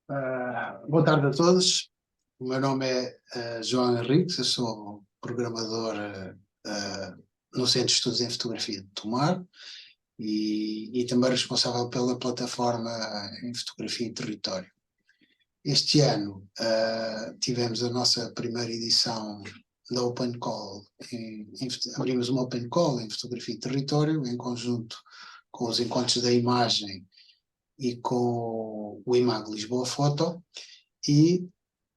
Boa tarde a todos. O meu nome é João Henriques, eu sou programador no Centro de Estudos em Fotografia de Tomar e também responsável pela plataforma em Fotografia e Território. Este ano tivemos a nossa primeira edição da Open Call, abrimos uma Open Call em Fotografia e Território, em conjunto com os Encontros da Imagem e com o IMAG Lisboa Foto, e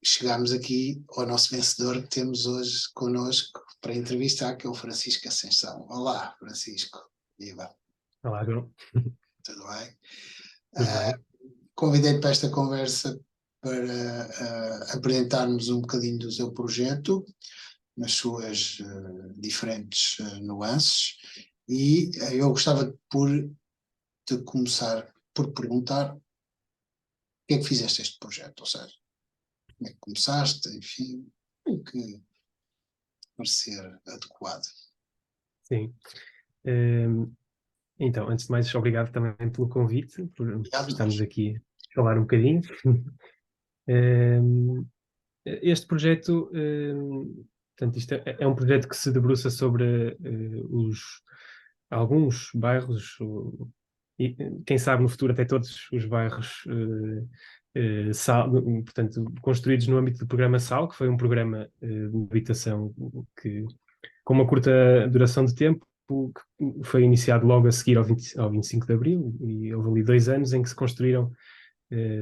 chegámos aqui ao nosso vencedor que temos hoje connosco para entrevistar, que é o Francisco Ascensão. Olá, Francisco. Viva. Olá, João. Tudo bem? Tudo bem? Convidei-te para esta conversa para apresentarmos um bocadinho do seu projeto, nas suas diferentes nuances, e eu gostava de começar por perguntar o que é que fizeste este projeto, ou seja, como é que começaste, enfim, o que parecer adequado. Sim. Então, antes de mais, obrigado também pelo convite, por estarmos aqui a falar um bocadinho. Este projeto, portanto, isto é um projeto que se debruça sobre alguns bairros, e quem sabe no futuro até todos os bairros SAL, portanto, construídos no âmbito do programa SAL, que foi um programa de habitação que, com uma curta duração de tempo, que foi iniciado logo a seguir ao 25 de Abril, e houve ali 2 anos em que se construíram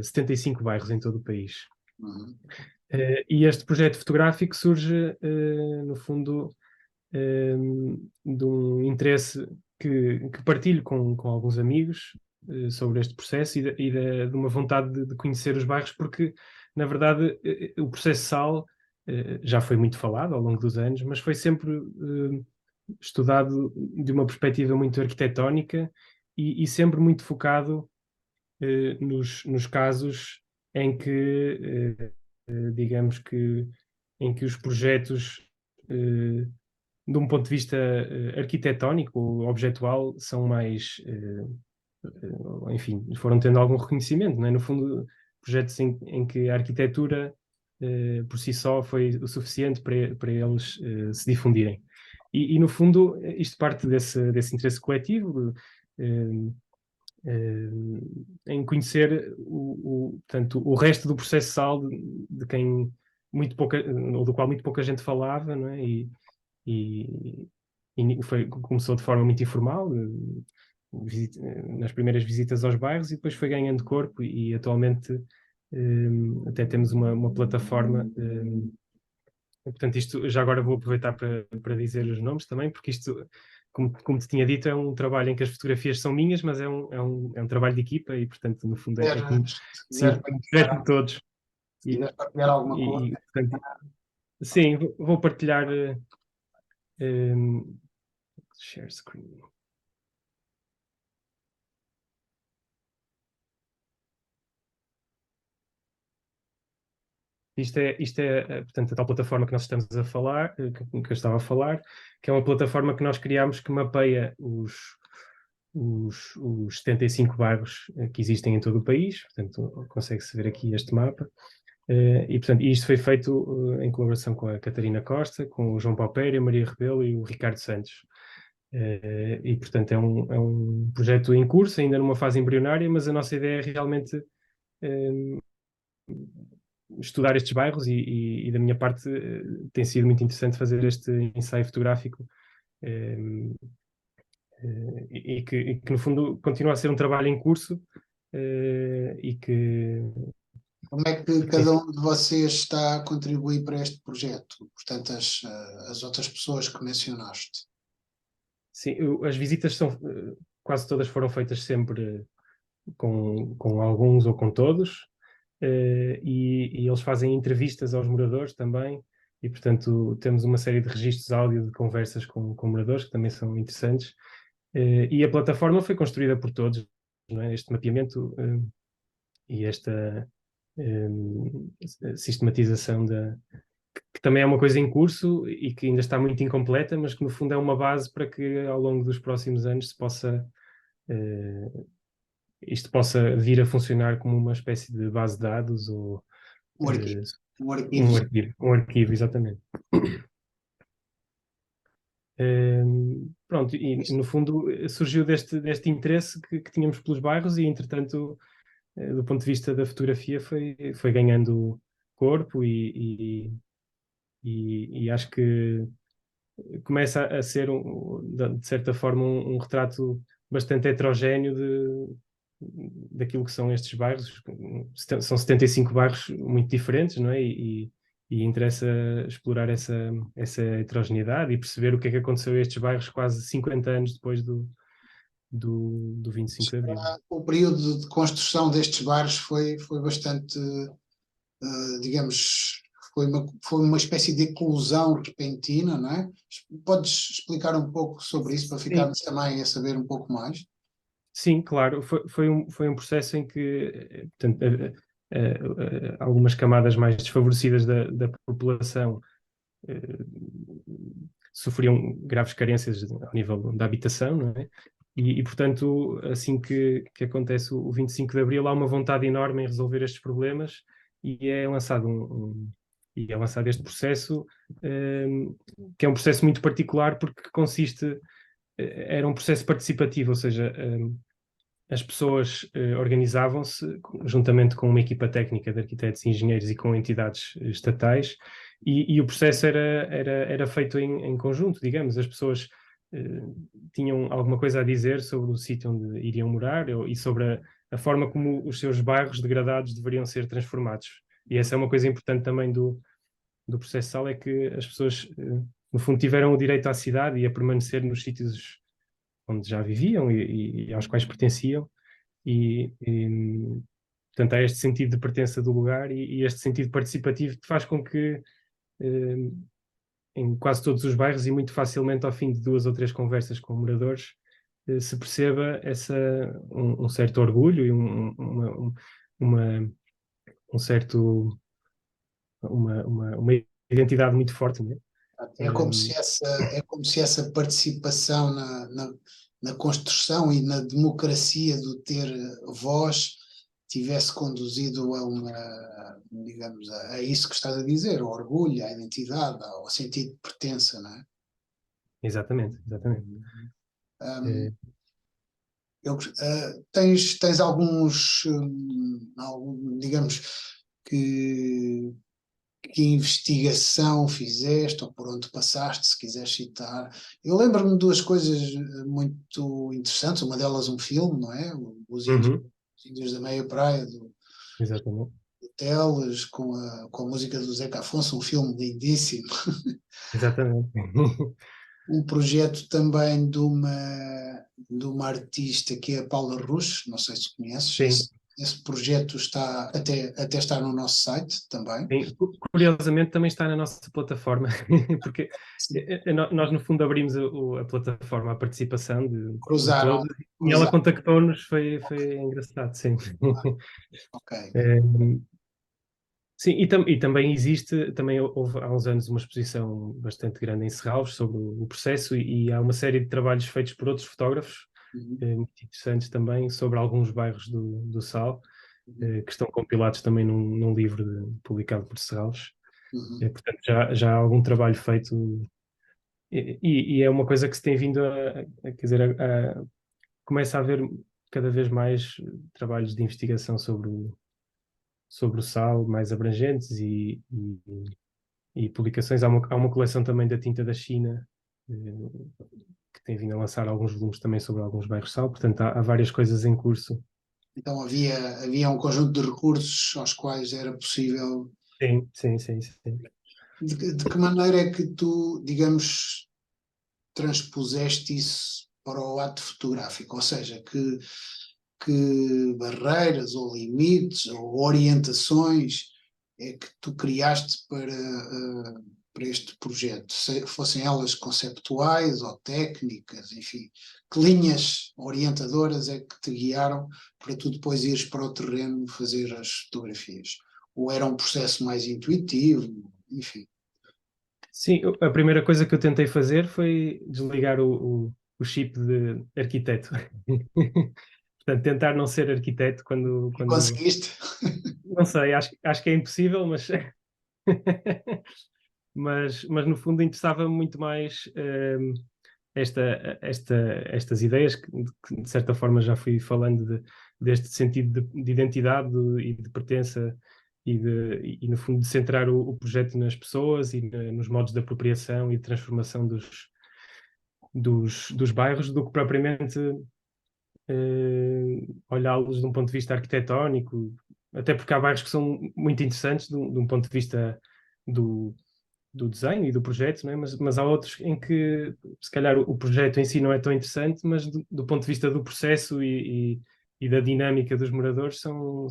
75 bairros em todo o país. Uhum. E este projeto fotográfico surge, no fundo, de um interesse que partilho com alguns amigos sobre este processo de uma vontade de conhecer os bairros, porque, na verdade, o processo SAL já foi muito falado ao longo dos anos, mas foi sempre estudado de uma perspectiva muito arquitetónica e sempre muito focado nos casos em que, digamos que, em que os projetos, de um ponto de vista arquitetónico ou objetual, são mais, enfim, foram tendo algum reconhecimento, não é? No fundo, projetos em que a arquitetura por si só foi o suficiente para eles se difundirem. E, no fundo, isto parte desse interesse coletivo, em conhecer portanto, o resto do processo SAL de quem muito pouca, ou do qual muito pouca gente falava, não é? E começou de forma muito informal, nas primeiras visitas aos bairros, e depois foi ganhando corpo, e atualmente até temos uma plataforma. Portanto, isto já agora vou aproveitar para dizer os nomes também, porque isto, como te tinha dito, é um trabalho em que as fotografias são minhas, mas é um trabalho de equipa, e portanto, no fundo, é como Se sim, quiseres partilhar, de todos. se quiseres partilhar alguma coisa. Portanto, sim, vou partilhar. Share screen. Isto é, portanto, a tal plataforma que nós estamos a falar, que eu estava a falar, que é uma plataforma que nós criámos que mapeia os 75 bairros que existem em todo o país. Portanto, consegue-se ver aqui este mapa. E, portanto, isto foi feito em colaboração com a Catarina Costa, com o João Paupério, a Maria Rebelo e o Ricardo Santos. E, portanto, é um projeto em curso, ainda numa fase embrionária, mas a nossa ideia é realmente estudar estes bairros, e da minha parte tem sido muito interessante fazer este ensaio fotográfico, e que no fundo continua a ser um trabalho em curso, e que Como é que cada um de vocês está a contribuir para este projeto? Portanto, as outras pessoas que mencionaste. sim, as visitas quase todas foram feitas sempre com alguns ou com todos, e eles fazem entrevistas aos moradores também, e portanto temos uma série de registros áudio de conversas com moradores que também são interessantes, e a plataforma foi construída por todos, não é? Este mapeamento e esta sistematização que também é uma coisa em curso e que ainda está muito incompleta, mas que no fundo é uma base para que ao longo dos próximos anos se possa isto possa vir a funcionar como uma espécie de base de dados ou Um arquivo. eh, Um arquivo. um arquivo, exatamente. Pronto, e no fundo surgiu deste interesse que tínhamos pelos bairros e, entretanto, do ponto de vista da fotografia, foi ganhando corpo e acho que começa a ser, de certa forma, um retrato bastante heterogéneo daquilo que são estes bairros. São 75 bairros muito diferentes, não é? E interessa explorar essa heterogeneidade e perceber o que é que aconteceu a estes bairros quase 50 anos depois do 25 de Abril. O período de construção destes bairros foi bastante, digamos, foi uma espécie de eclosão repentina, não é? Podes explicar um pouco sobre isso para Sim, ficarmos também a saber um pouco mais? sim, claro. Foi um processo em que, portanto, algumas camadas mais desfavorecidas da população eh, sofriam graves carências ao nível da habitação, não é? Portanto, assim que acontece o 25 de Abril, há uma vontade enorme em resolver estes problemas e é lançado e é lançado este processo, que é um processo muito particular porque era um processo participativo, ou seja, as pessoas organizavam-se juntamente com uma equipa técnica de arquitetos e engenheiros e com entidades estatais, e o processo era feito em conjunto, digamos. As pessoas eh, tinham alguma coisa a dizer sobre o sítio onde iriam morar e sobre a forma como os seus bairros degradados deveriam ser transformados. E essa é uma coisa importante também do processo SAL, é que as pessoas, no fundo, tiveram o direito à cidade e a permanecer nos sítios onde já viviam e aos quais pertenciam, e, portanto há este sentido de pertença do lugar e este sentido participativo que faz com que em quase todos os bairros e muito facilmente ao fim de 2 ou 3 conversas com moradores se perceba um certo orgulho e uma, um certo uma identidade muito forte, né? É como se essa participação na construção e na democracia do ter voz tivesse conduzido a digamos, a isso que estás a dizer, ao orgulho, à identidade, ao sentido de pertença, não é? Exatamente, exatamente. Um, tens alguns, digamos, que que investigação fizeste ou por onde passaste, se quiseres citar. Eu lembro-me de 2 coisas muito interessantes, uma delas um filme, não é? Uhum, Os Índios da Meia Praia, exatamente, do Teles, com a música do Zeca Afonso, um filme lindíssimo. exatamente. Um projeto também de uma artista que é a Paula Rusch, não sei se conheces, Sim. esse projeto está até está no nosso site também. Sim, curiosamente também está na nossa plataforma, porque nós no fundo abrimos a plataforma à participação de Cruzaram, todos e ela cruzaram, contactou-nos, foi engraçado, sim. ok. Eh, sim, e também também houve há uns anos uma exposição bastante grande em Serralves sobre o processo e há uma série de trabalhos feitos por outros fotógrafos, Uhum, muito interessantes também, sobre alguns bairros do Sal, uhum, que estão compilados também num livro publicado por Serralves. uhum. Portanto, já há algum trabalho feito e é uma coisa que se tem vindo quer dizer, começa a haver cada vez mais trabalhos de investigação sobre o sal mais abrangentes e publicações. Há uma coleção também da tinta da China, que tem vindo a lançar alguns volumes também sobre alguns bairros sal, portanto há várias coisas em curso. Então havia um conjunto de recursos aos quais era possível. Sim, sim, sim, sim. De que maneira é que tu, digamos, transpuseste isso para o ato fotográfico? Ou seja, que barreiras ou limites ou orientações é que tu criaste para este projeto? Fossem elas conceptuais ou técnicas, enfim, que linhas orientadoras é que te guiaram para tu depois ires para o terreno fazer as fotografias? Ou era um processo mais intuitivo, enfim. Sim, a primeira coisa que eu tentei fazer foi desligar o chip de arquiteto. Portanto, tentar não ser arquiteto quando... Conseguiste? Não sei, acho que é impossível, mas... mas no fundo interessava-me muito mais estas ideias que de certa forma já fui falando deste sentido de identidade e de pertença e no fundo de centrar o projeto nas pessoas e nos modos de apropriação e de transformação dos bairros do que propriamente olhá-los de um ponto de vista arquitetónico, até porque há bairros que são muito interessantes de um ponto de vista do desenho e do projeto, não é? Mas há outros em que se calhar o projeto em si não é tão interessante, mas do ponto de vista do processo e da dinâmica dos moradores são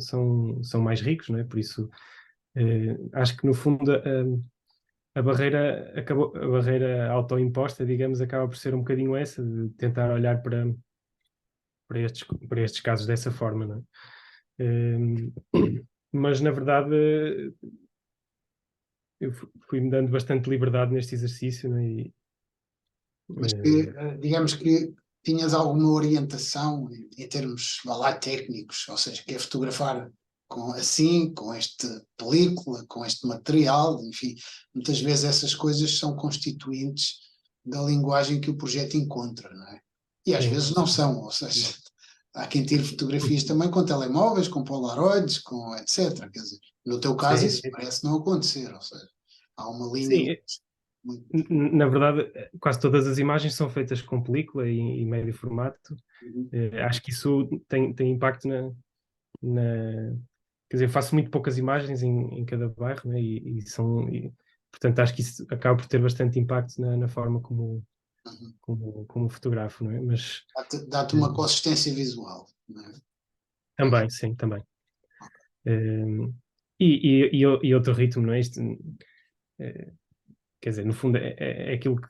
mais ricos, não é? Por isso acho que no fundo a barreira autoimposta, digamos, acaba por ser um bocadinho essa, de tentar olhar para estes casos dessa forma, não é? Mas na verdade eu fui-me dando bastante liberdade neste exercício, né? Mas que, digamos que tinhas alguma orientação em termos, vá lá, técnicos, ou seja, que é fotografar com esta película, com este material, enfim, muitas vezes essas coisas são constituintes da linguagem que o projeto encontra, não é? E às sim, vezes não são, ou seja, há quem tire fotografias também com telemóveis, com polaroids, com etc. Quer dizer, no teu caso sim, isso sim. parece não acontecer, ou seja, há uma linha Sim, muito... na verdade, quase todas as imagens são feitas com película e médio formato. Acho que isso tem impacto quer dizer, eu faço muito poucas imagens em cada bairro, né? Portanto, acho que isso acaba por ter bastante impacto na forma como fotografo, não é? Mas Dá-te uma consistência visual, não é? também, sim, também. Eh, e outro ritmo, não é? Eh, Quer dizer, no fundo é aquilo que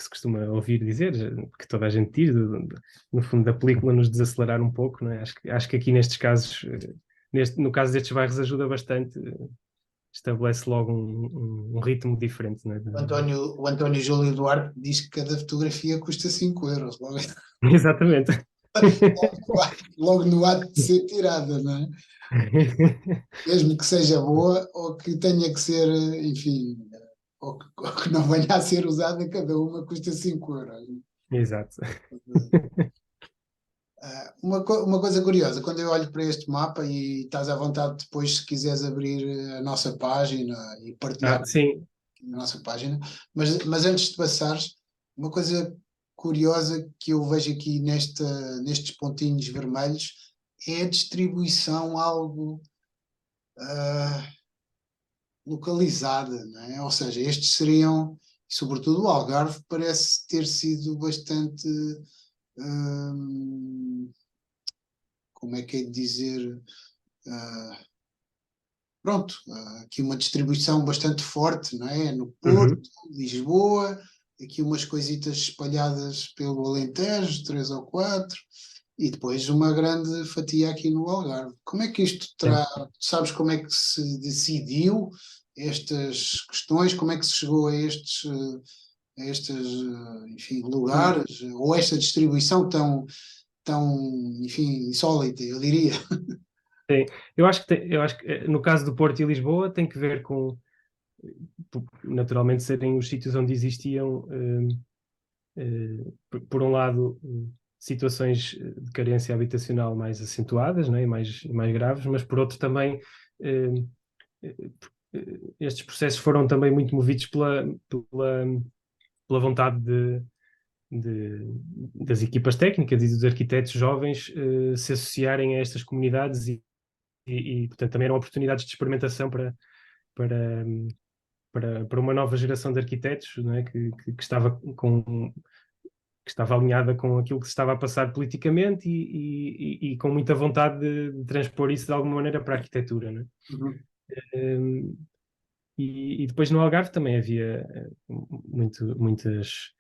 se costuma ouvir dizer, que toda a gente diz, no fundo da película nos desacelerar um pouco, não é? Acho que aqui nestes casos, no caso destes bairros ajuda bastante, estabelece logo um ritmo diferente, não é? O António Júlio Duarte diz que cada fotografia custa 5 euros, Exatamente. logo no ato de ser tirada, não é? Mesmo que seja boa ou que tenha que ser, enfim, ou que não venha a ser usada, cada uma custa 5 euros. Exato. Uma coisa curiosa, quando eu olho para este mapa e estás à vontade depois, se quiseres abrir a nossa página e partilhar Sim. na nossa página, mas antes de passares, uma coisa curiosa que eu vejo aqui nestes pontinhos vermelhos é a distribuição algo localizada, não é? Ou seja, estes seriam, sobretudo o Algarve, parece ter sido bastante, hum, como é que é de dizer, ah, pronto, aqui uma distribuição bastante forte, não é? No Porto, Uhum. Lisboa, aqui umas coisitas espalhadas pelo Alentejo, três ou quatro, e depois uma grande fatia aqui no Algarve. Como é que isto Sim. sabes como é que se decidiu estas questões, como é que se chegou enfim, lugares, ou esta distribuição tão, enfim, insólita, eu diria. Sim. Eu acho que no caso do Porto e Lisboa tem que ver com naturalmente serem os sítios onde existiam por um lado, situações de carência habitacional mais acentuadas, né, e mais graves, mas por outro também, eh, estes processos foram também muito movidos pela vontade das equipas técnicas e dos arquitetos jovens se associarem a estas comunidades portanto, também eram oportunidades de experimentação para, para uma nova geração de arquitetos, não é? Que estava alinhada com aquilo que se estava a passar politicamente e com muita vontade de transpor isso de alguma maneira para a arquitetura, né? Uhum. E depois no Algarve também havia muitas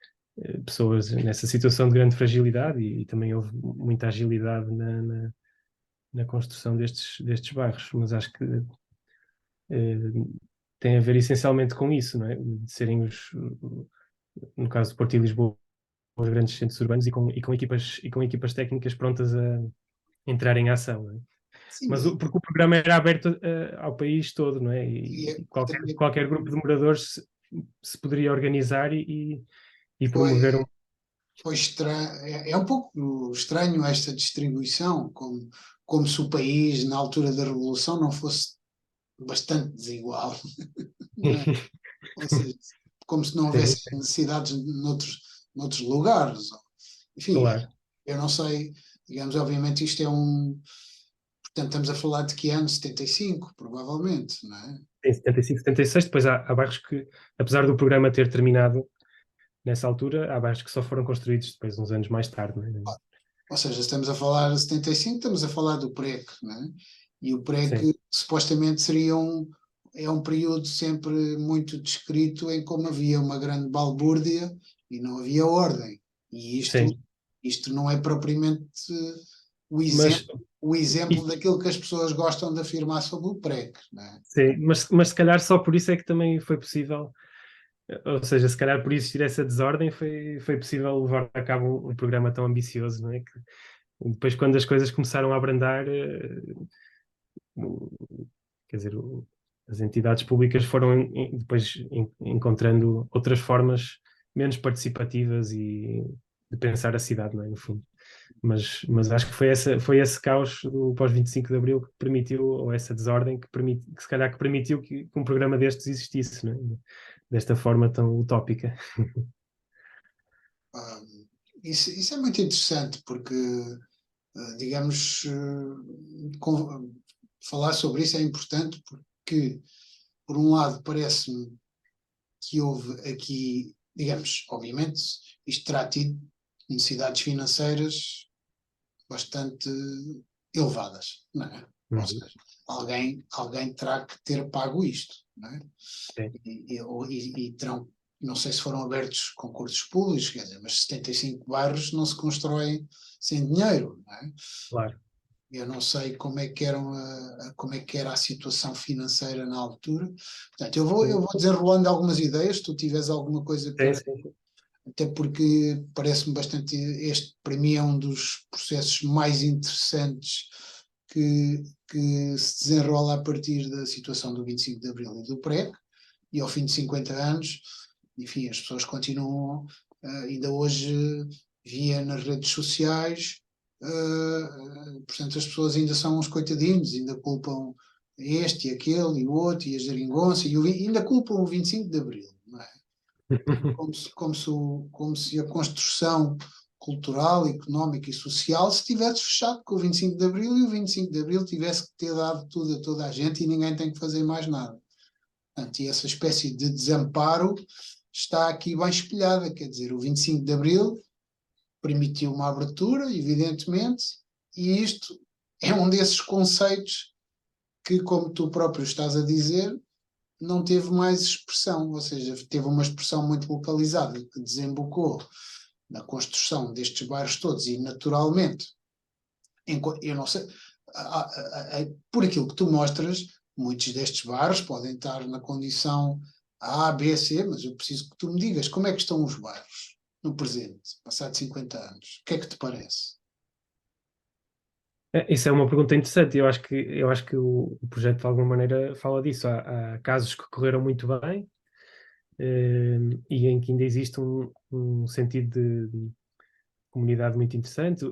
pessoas nessa situação de grande fragilidade e também houve muita agilidade na construção destes bairros, mas acho que eh, tem a ver essencialmente com isso, não é? De serem no caso do Porto e Lisboa, os grandes centros urbanos e com equipas técnicas prontas entrar em ação, não é? Sim, Mas porque o programa era aberto ao país todo, não é? e E também qualquer grupo de moradores se poderia organizar e foi, promover um. foi estranho, é um pouco estranho esta distribuição, como se o país, na altura da Revolução, não fosse bastante desigual, não é? Ou seja, como se não Sim, houvesse necessidades noutros lugares. Enfim, claro. eu não sei, digamos, obviamente isto é um. Portanto, estamos a falar de que ano? 75, provavelmente, não é? Em 75, 76, depois há bairros que, apesar do programa ter terminado nessa altura, há bairros que só foram construídos depois, uns anos mais tarde, não é? Ou seja, estamos a falar de 75, estamos a falar do PREC, não é? E o Sim, PREC supostamente é um período sempre muito descrito em como havia uma grande balbúrdia e não havia ordem. E sim. isto não é propriamente o exemplo, Mas, o exemplo e- daquilo que as pessoas gostam de afirmar sobre o PREC, não é? sim, mas se calhar só por isso é que também foi possível, ou seja, se calhar por existir essa desordem foi possível levar a cabo um programa tão ambicioso, não é? Que depois, quando as coisas começaram a abrandar, quer dizer, as entidades públicas foram depois encontrando outras formas menos participativas e de pensar a cidade, não é? No fundo. Mas acho que foi esse caos do pós-25 de Abril que permitiu, ou essa desordem que se calhar que permitiu que um programa destes existisse, não é? Desta forma tão utópica. Ah, isso é muito interessante porque, digamos, falar sobre isso é importante porque, por um lado, parece-me que houve aqui, digamos, obviamente, isto terá tido necessidades financeiras bastante elevadas, não é? Ou Uhum. seja, alguém terá que ter pago isto, não é? Sim, E terão, não sei se foram abertos concursos públicos, quer dizer, mas 75 bairros não se constroem sem dinheiro, não é? claro. Eu não sei como é que como é que era a situação financeira na altura. Portanto, eu Sim, vou desenrolando algumas ideias, se tu tiveres alguma coisa sim, para. sim. Até porque parece-me bastante. Este, para mim, é um dos processos mais interessantes que se desenrola a partir da situação do 25 de Abril e do PREC, e ao fim de 50 anos, enfim, as pessoas continuam, ainda hoje via nas redes sociais, portanto as pessoas ainda são uns coitadinhos, ainda culpam este e aquele e o outro e a geringonça, ainda culpam o 25 de Abril, não é? Como se a construção cultural, económica e social se tivesse fechado com o 25 de Abril e o 25 de Abril tivesse que ter dado tudo a toda a gente e ninguém tem que fazer mais nada. Portanto, e essa espécie de desamparo está aqui bem espelhada, quer dizer, o 25 de Abril permitiu uma abertura, evidentemente, e isto é um desses conceitos que, como tu próprio estás a dizer, não teve mais expressão, ou seja, teve uma expressão muito localizada que desembocou na construção destes bairros todos e naturalmente, eu não sei, por aquilo que tu mostras, muitos destes bairros podem estar na condição A, B, C, mas eu preciso que tu me digas como é que estão os bairros no presente, passado 50 anos. O que é que te parece? Isso é uma pergunta interessante. Eu acho que o projeto de alguma maneira fala disso. Há casos que correram muito bem, e em que ainda existe um sentido de comunidade muito interessante,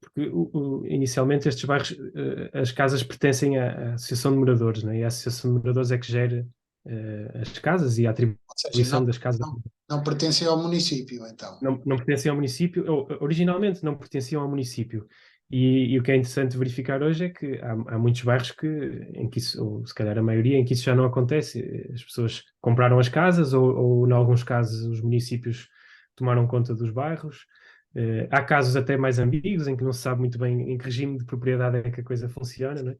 porque inicialmente estes bairros, as casas pertencem à Associação de Moradores, né? E a Associação de Moradores é que gera as casas e a Ou seja, atribuição das casas. não pertencem ao município, então. Não pertencem ao município, originalmente não pertenciam ao município. E o que é interessante verificar hoje é que há muitos bairros em que isso, ou se calhar a maioria, em que isso já não acontece. As pessoas compraram as casas, ou em alguns casos, os municípios tomaram conta dos bairros. Há casos até mais ambíguos, em que não se sabe muito bem em que regime de propriedade é que a coisa funciona, não é?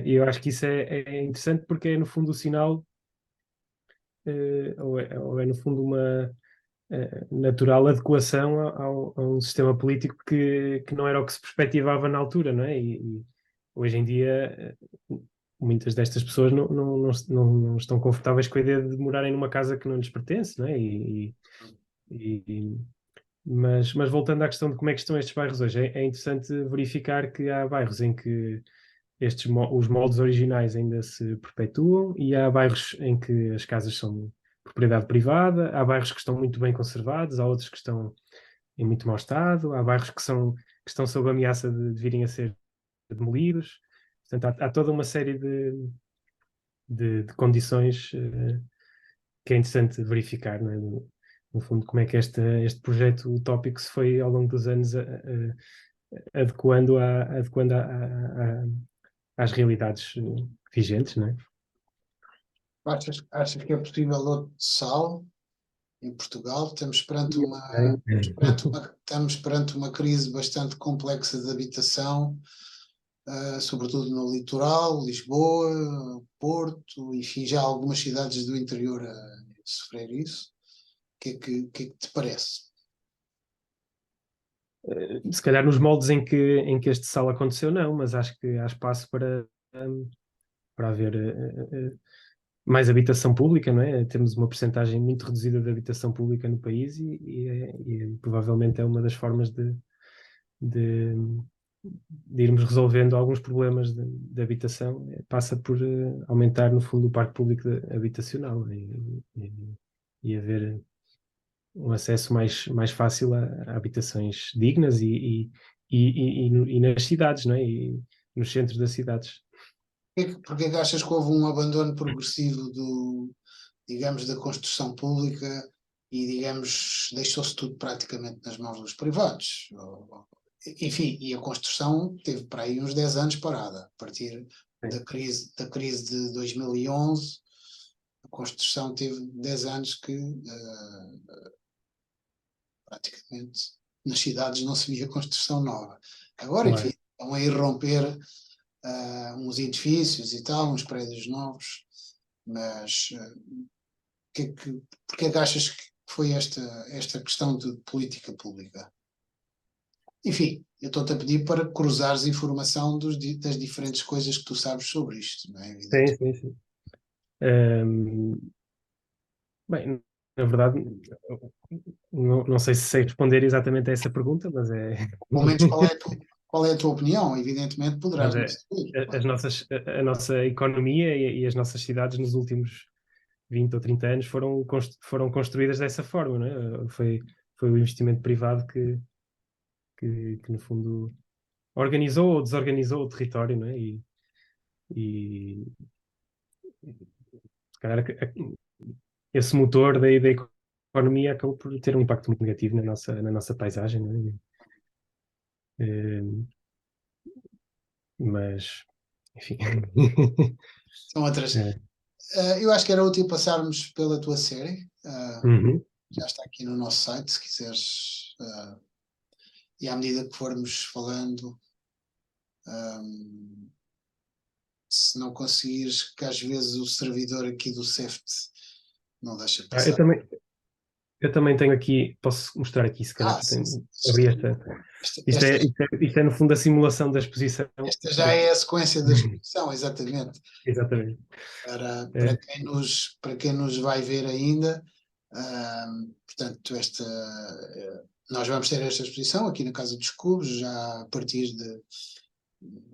E eu acho que isso é interessante porque é, no fundo, o sinal, ou é, no fundo, uma natural adequação a um sistema político que não era o que se perspectivava na altura, não é? E hoje em dia, muitas destas pessoas não estão confortáveis com a ideia de morarem numa casa que não lhes pertence, não é? E, Mas voltando à questão de como é que estão estes bairros hoje, é interessante verificar que há bairros em que os moldes originais ainda se perpetuam e há bairros em que as casas são propriedade privada, há bairros que estão muito bem conservados, há outros que estão em muito mau estado, há bairros que estão sob ameaça de virem a ser demolidos. Portanto, há toda uma série de condições que é interessante verificar, não é? No fundo, como é que este projeto utópico se foi ao longo dos anos adequando às realidades vigentes, não é? Achas que é possível outro sal em Portugal? Estamos perante uma crise bastante complexa de habitação, sobretudo no litoral, Lisboa, Porto, enfim, já algumas cidades do interior a sofrer isso. O que é que te parece? Se calhar nos moldes em que este sal aconteceu, não, mas acho que há espaço para haver mais habitação pública, não é? Temos uma percentagem muito reduzida de habitação pública no país e provavelmente é uma das formas de, de irmos resolvendo alguns problemas de habitação, passa por aumentar, no fundo, o parque público habitacional e haver um acesso mais fácil a habitações dignas e nas cidades, não é? E nos centros das cidades. Porque é que achas que houve um abandono progressivo digamos, da construção pública e, digamos, deixou-se tudo praticamente nas mãos dos privados? Enfim, e a construção teve para aí uns 10 anos parada, a partir da crise de 2011, a construção teve 10 anos que praticamente nas cidades não se via construção nova. Agora, Claro. enfim, estão a irromper uns edifícios e tal, uns prédios novos, mas porque é que achas que foi esta questão de política pública? Enfim, eu estou-te a pedir para cruzares informação das diferentes coisas que tu sabes sobre isto, não é evidente? Sim, sim, sim. Ahm, Bem, na verdade, não sei se sei responder exatamente a essa pergunta, mas é. Pelo menos qual é a tua opinião? Evidentemente poderás Mas não é saber. a nossa economia e as nossas cidades nos últimos 20 ou 30 anos foram construídas dessa forma, não é? Foi o investimento privado que no fundo, organizou ou desorganizou o território, não é? E se calhar esse motor da economia acabou por ter um impacto muito negativo na nossa paisagem, não é? Mas, enfim. São outras. É. Eu acho que era útil passarmos pela tua série. Uhum. Já está aqui no nosso site, se quiseres. E à medida que formos falando, se não conseguires, que às vezes o servidor aqui do CEFT não deixa Ah, eu passar. também, eu também tenho aqui, posso mostrar aqui, se calhar, Sim, sim. abri esta. Isto Esta, é, isto é, isto é, no fundo, a simulação da exposição. esta já é a sequência da exposição, exatamente. Exatamente. Para para quem nos vai ver ainda, portanto, nós vamos ter esta exposição aqui na Casa dos Cubos, já a partir de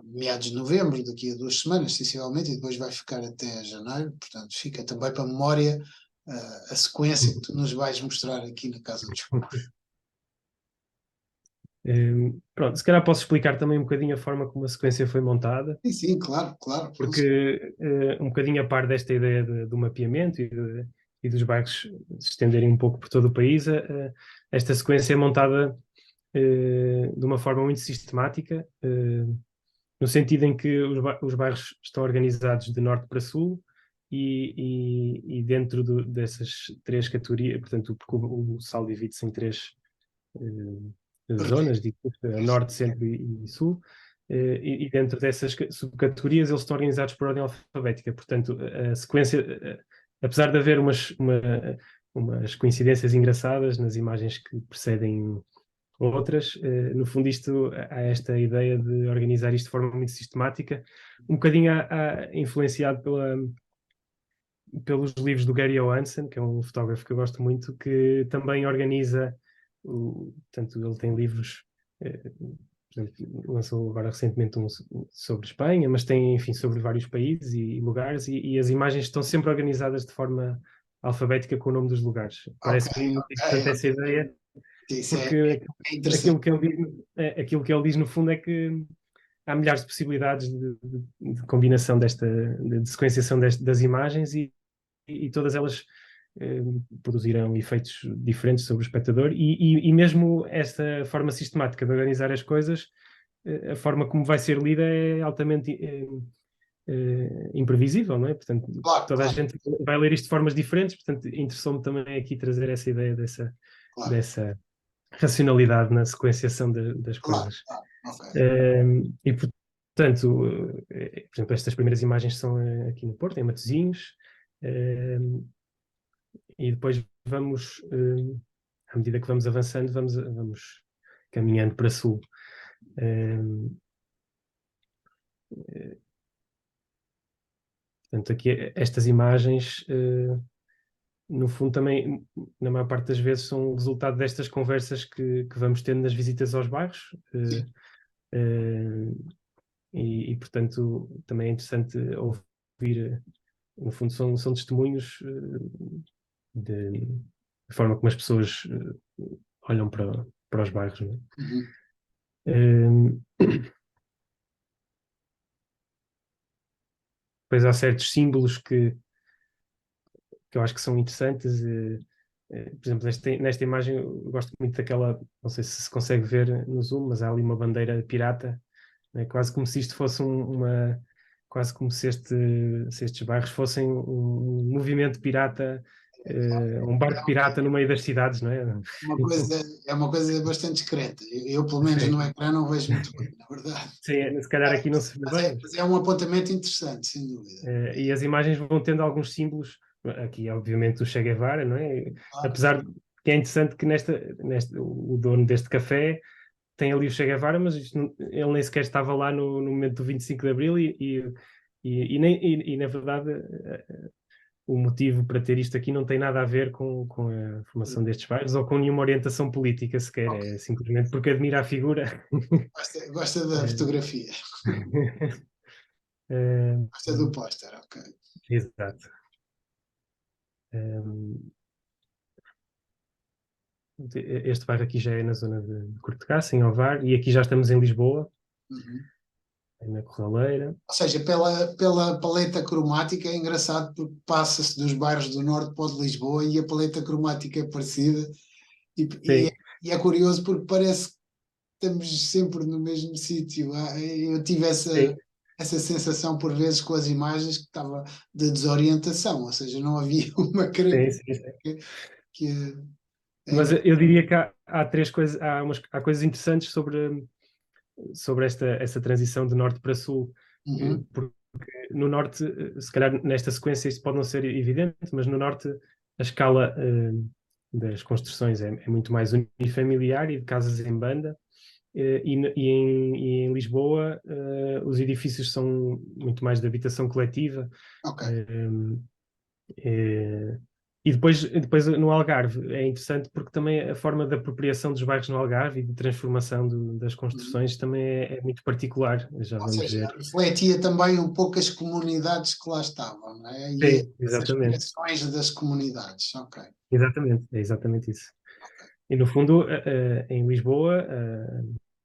meados de novembro, daqui a 2 semanas, sensivelmente, e depois vai ficar até janeiro, portanto, fica também para a memória a sequência que tu nos vais mostrar aqui na Casa dos Cubos. Pronto, se calhar posso explicar também um bocadinho a forma como a sequência foi montada, Sim, claro, claro. porque um bocadinho a par desta ideia do mapeamento e dos bairros se estenderem um pouco por todo o país, esta sequência é montada de uma forma muito sistemática, no sentido em que os bairros estão organizados de norte para sul e dentro dessas três categorias, portanto, porque o SAL divide-se em três zonas, norte, centro e sul, e dentro dessas subcategorias eles estão organizados por ordem alfabética, portanto, a sequência, apesar de haver umas coincidências engraçadas nas imagens que precedem outras, no fundo isto há esta ideia de organizar isto de forma muito sistemática, um bocadinho influenciado pelos livros do Gary Johansson, que é um fotógrafo que eu gosto muito, que também organiza Portanto, ele tem livros, por exemplo, lançou agora recentemente um sobre Espanha, mas tem, enfim, sobre vários países e lugares, e as imagens estão sempre organizadas de forma alfabética com o nome dos lugares. Ok, Parece-me muito ok, importante essa ok. ideia, Isso porque é interessante. aquilo que ele diz no fundo é que há milhares de possibilidades de combinação de sequenciação das imagens e todas elas eh, produzirão efeitos diferentes sobre o espectador e mesmo esta forma sistemática de organizar as coisas, a forma como vai ser lida é altamente imprevisível, não é? Portanto, Claro, toda a claro, gente vai ler isto de formas diferentes, portanto, interessou-me também aqui trazer essa ideia claro, dessa racionalidade na sequenciação das claro, coisas. claro. Ok. E, portanto, por exemplo, estas primeiras imagens são aqui no Porto, em Matosinhos, e depois vamos, à medida que vamos avançando, vamos caminhando para sul. Portanto, aqui estas imagens, no fundo, também, na maior parte das vezes, são o resultado destas conversas que vamos tendo nas visitas aos bairros. Sim. Portanto, também é interessante ouvir, no fundo, são testemunhos da forma como as pessoas olham para os bairros, não é? Uhum. Depois há certos símbolos que eu acho que são interessantes. Por exemplo, nesta imagem eu gosto muito daquela, não sei se se consegue ver no zoom, mas há ali uma bandeira pirata, né? Quase como se isto fosse quase como se estes bairros fossem um movimento pirata, um barco pirata no meio das cidades, não é? Uma coisa, é uma coisa bastante discreta. Eu, pelo menos no Sim, ecrã, não vejo muito bem, na verdade. sim, se calhar aqui não se vê bem, Mas é um apontamento interessante, sem dúvida. e as imagens vão tendo alguns símbolos, aqui obviamente o Che Guevara, não é? Claro. Apesar de que é interessante que o dono deste café tem ali o Che Guevara, mas ele nem sequer estava lá no momento do 25 de Abril e na verdade o motivo para ter isto aqui não tem nada a ver com a formação destes bairros ou com nenhuma orientação política sequer, Ok. é simplesmente porque admira a figura. Gosta da fotografia, Eh, gosta do póster, ok. Exato. Um, Este bairro aqui já é na zona de Cortegaça, em Ovar, e aqui já estamos em Lisboa, Uhum. na Corraleira. Ou seja, pela paleta cromática é engraçado porque passa-se dos bairros do norte para o de Lisboa e a paleta cromática é parecida e, e é, Sim, e é curioso porque parece que estamos sempre no mesmo sítio. Eu tive sim, essa sensação por vezes com as imagens que estava de desorientação, ou seja, não havia uma sim, característica sim, sim. que é Mas eu diria que há três coisas, há coisas interessantes sobre essa transição de norte para sul. Uhum. Porque no norte, se calhar nesta sequência isso pode não ser evidente, mas no norte a escala das construções é muito mais unifamiliar e de casas em banda. E em Lisboa, os edifícios são muito mais de habitação coletiva. Ok. eh, eh, e depois no Algarve é interessante porque também a forma de apropriação dos bairros no Algarve e de transformação das Uhum. construções também é muito particular. Já Ou vamos seja, ver. refletia também um pouco as comunidades que lá estavam, não é? E Sim, as exatamente. aspirações das comunidades. Ok. Exatamente, é exatamente isso. Ok. E no fundo, em Lisboa,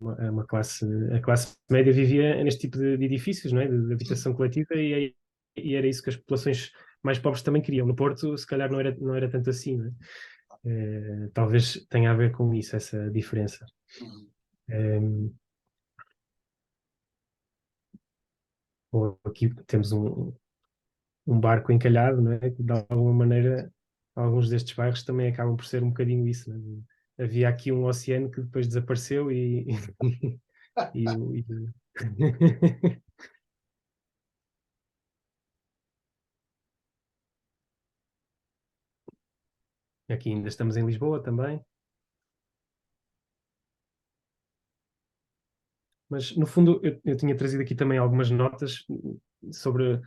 a classe média vivia neste tipo de edifícios, não é? De Sim. habitação coletiva e era isso que as populações mais pobres também queriam. No Porto, se calhar não era tanto assim, não é? Talvez tenha a ver com isso, essa diferença. Uhum. Ehm, Ou aqui temos um barco encalhado, não é? Que de alguma maneira, alguns destes bairros também acabam por ser um bocadinho isso, não é? Havia aqui um oceano que depois desapareceu e, o- e- aqui ainda estamos em Lisboa também. Mas, no fundo, eu tinha trazido aqui também algumas notas sobre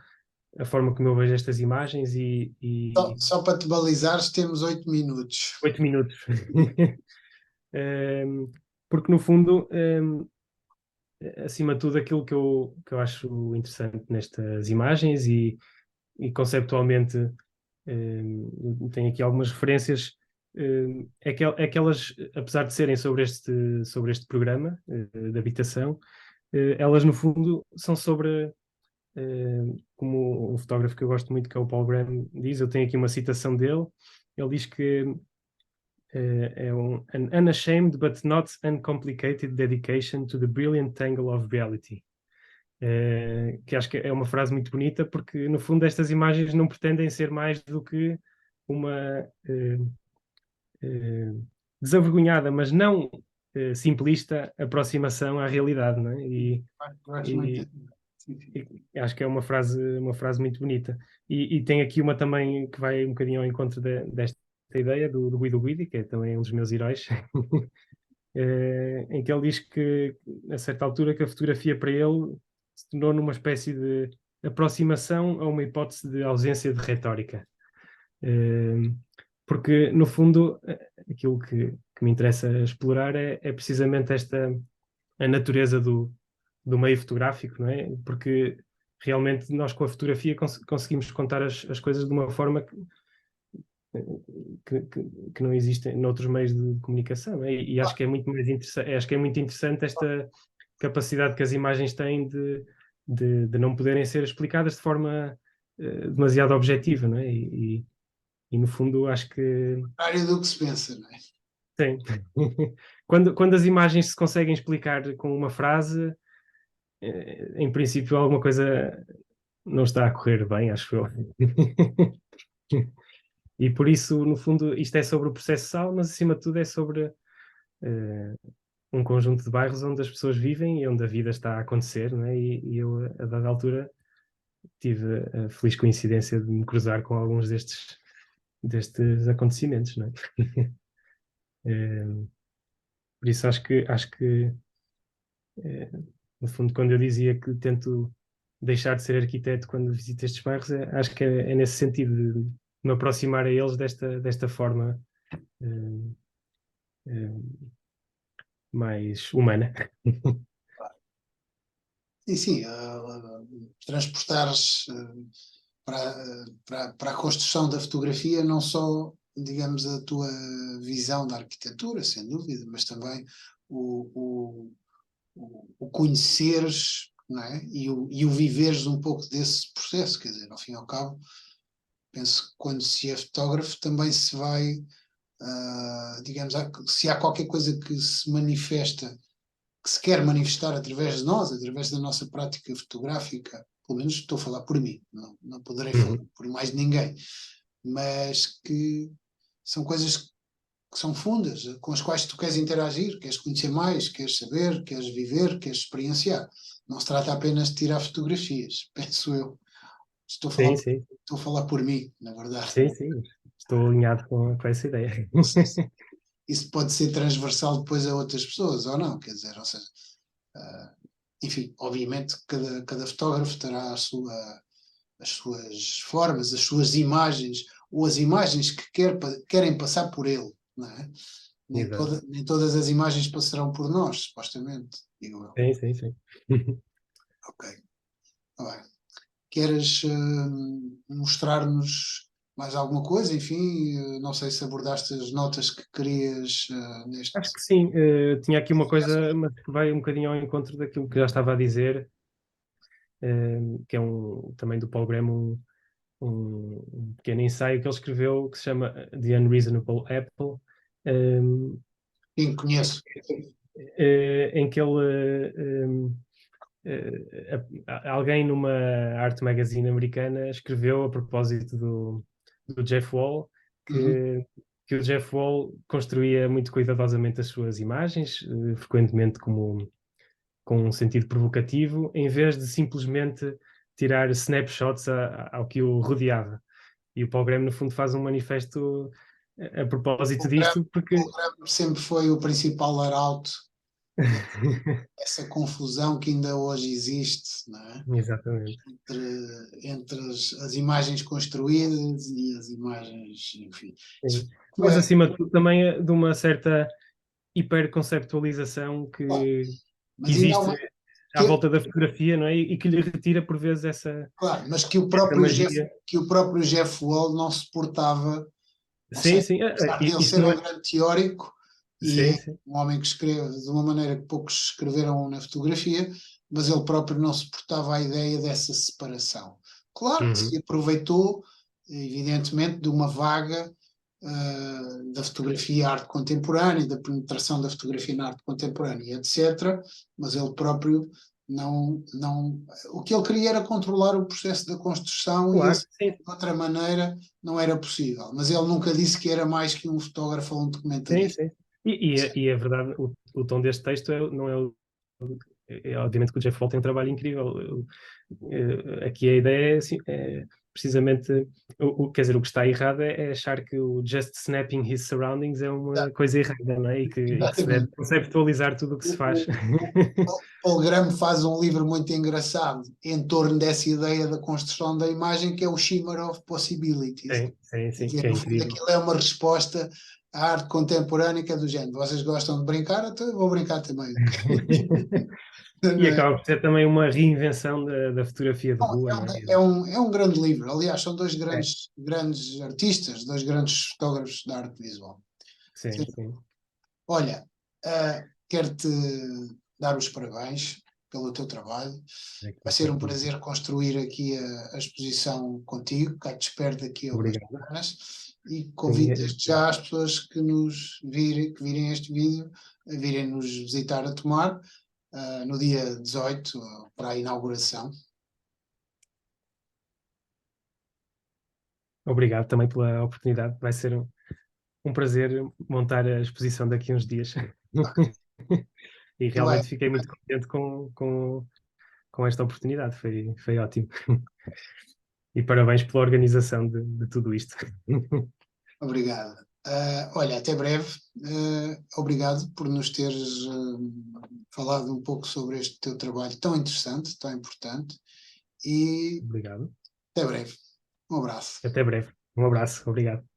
a forma como eu vejo estas imagens Só, e só para te balizares, temos 8 minutos. 8 minutos. porque no fundo, acima de tudo, aquilo que eu acho interessante nestas imagens e conceptualmente tem aqui algumas referências, é que elas, apesar de serem sobre este programa de habitação, elas no fundo são sobre, como um fotógrafo que eu gosto muito, que é o Paul Graham, diz, eu tenho aqui uma citação dele, ele diz que é an unashamed but not uncomplicated dedication to the brilliant tangle of reality. Que acho que é uma frase muito bonita, porque no fundo estas imagens não pretendem ser mais do que uma desavergonhada, mas não simplista aproximação à realidade, não é? Eu acho muito. E, Sim, sim. e acho que é uma frase muito bonita. E tem aqui uma também que vai um bocadinho ao encontro desta ideia do Guido Guidi, que é também um dos meus heróis, em que ele diz que, a certa altura, que a fotografia para ele se tornou numa espécie de aproximação a uma hipótese de ausência de retórica. Porque, no fundo, aquilo que me interessa explorar é precisamente a natureza do meio fotográfico, não é? Porque realmente nós com a fotografia conseguimos contar as coisas de uma forma que não existem noutros meios de comunicação, não é? E acho que é muito mais interessante, acho que é muito interessante esta capacidade que as imagens têm de não poderem ser explicadas de forma demasiado objetiva, não é? E no fundo acho que Contrário do que se pensa, não é? sim. Quando as imagens se conseguem explicar com uma frase, em princípio alguma coisa não está a correr bem, acho eu. E por isso, no fundo, isto é sobre o processual, mas acima de tudo é sobre um conjunto de bairros onde as pessoas vivem e onde a vida está a acontecer, não é? E eu, a dada altura, tive a feliz coincidência de me cruzar com alguns destes acontecimentos, não é? Por isso acho que no fundo, quando eu dizia que tento deixar de ser arquiteto quando visito estes bairros, acho que é nesse sentido de me aproximar a eles desta forma eh, eh, mais humana. Sim, sim, transportares para a construção da fotografia não só, digamos, a tua visão da arquitetura, sem dúvida, mas também o, o conheceres, não é? E o viveres um pouco desse processo, quer dizer, ao fim e ao cabo, penso que quando se é fotógrafo também se vai, digamos, se há qualquer coisa que se manifesta, que se quer manifestar através de nós, através da nossa prática fotográfica, pelo menos estou a falar por mim, não poderei falar Uhum. por mais ninguém, mas que são coisas que são fundas, com as quais tu queres interagir, queres conhecer mais, queres saber, queres viver, queres experienciar. Não se trata apenas de tirar fotografias, penso eu. Estou a falar, Sim, sim, estou a falar por mim, na verdade. sim, sim. Estou alinhado com essa ideia. Não sei se isso pode ser transversal depois a outras pessoas ou não, quer dizer, ou seja, uh, enfim, obviamente cada fotógrafo terá as suas formas, as suas imagens, ou as imagens que querem passar por ele, não é? Exato. Nem todas as imagens passarão por nós, supostamente, digo eu. Sim, sim, sim. Ok, tá bem. Queres mostrar-nos mais alguma coisa? Enfim, não sei se abordaste as notas que querias neste. Acho que sim. Tinha aqui uma coisa, mas que vai um bocadinho ao encontro daquilo que já estava a dizer, que é também do Paul Graham, um pequeno ensaio que ele escreveu que se chama The Unreasonable Apple, Sim, conheço. em que ele alguém numa art magazine americana escreveu a propósito do Jeff Wall Uhum. que o Jeff Wall construía muito cuidadosamente as suas imagens, frequentemente com um sentido provocativo, em vez de simplesmente tirar snapshots ao que o rodeava. E o Paul Graham, no fundo, faz um manifesto a propósito disto, porque. O Graham sempre foi o principal arauto dessa confusão que ainda hoje existe, não é? Exatamente. Entre as imagens construídas e as imagens, enfim. Sim. Foi, Mas, acima de tudo, também de uma certa hiperconceptualização que Mas ainda há existe uma, à volta da fotografia, não é? E que lhe retira por vezes essa claro, mas essa magia. Que o próprio Jeff Wall não suportava, ou Sim, seja, sim. apesar dele Isto ser não um é. grande teórico e Sim, é sim. um homem que escreve de uma maneira que poucos escreveram na fotografia, mas ele próprio não suportava a ideia dessa separação. Claro que se Uhum. aproveitou, evidentemente, de uma vaga da fotografia à arte contemporânea, da penetração da fotografia na arte contemporânea, etc. Mas ele próprio não. O que ele queria era controlar o processo da construção e ele, Claro, sim, de outra maneira, não era possível. Mas ele nunca disse que era mais que um fotógrafo ou um sim, documentarista. sim. E é verdade, o tom deste texto não é obviamente que o Jeff Wall tem um trabalho incrível. Aqui a ideia é, assim, é precisamente quer dizer, o que está errado é achar que o just snapping his surroundings é uma coisa errada, não é? E que se deve Exatamente. conceptualizar tudo o que se faz. O Paul Graham faz um livro muito engraçado em torno dessa ideia da construção da imagem, que é o Shimmer of Possibilities. Sim, sim, Quer sim, dizer, que é no fundo, incrível. aquilo é uma resposta à arte contemporânea, que é do género. Vocês gostam de brincar? Então eu vou brincar também. E Não é? acaba por ser também uma reinvenção da fotografia de rua, não é? É um grande livro. Aliás, são dois É, grandes artistas, dois grandes fotógrafos da arte visual. sim, sim. Olha, quero-te dar os parabéns pelo teu trabalho. É que Vai vai ser ser um reconhecido. prazer construir aqui a exposição contigo, cá te espero daqui a umas Obrigado. semanas e Sim, convido desde já as pessoas que que virem este vídeo, a virem nos visitar a Tomar no dia 18 para a inauguração. obrigado também pela oportunidade. Vai ser um prazer montar a exposição daqui a uns dias. E Eu é, realmente fiquei muito contente com esta oportunidade. Foi ótimo. E parabéns pela organização de tudo isto. obrigado. Olha, até breve. Obrigado por nos teres falado um pouco sobre este teu trabalho tão interessante, tão importante e Obrigado. até breve. Um abraço. Até breve. Um abraço. Obrigado.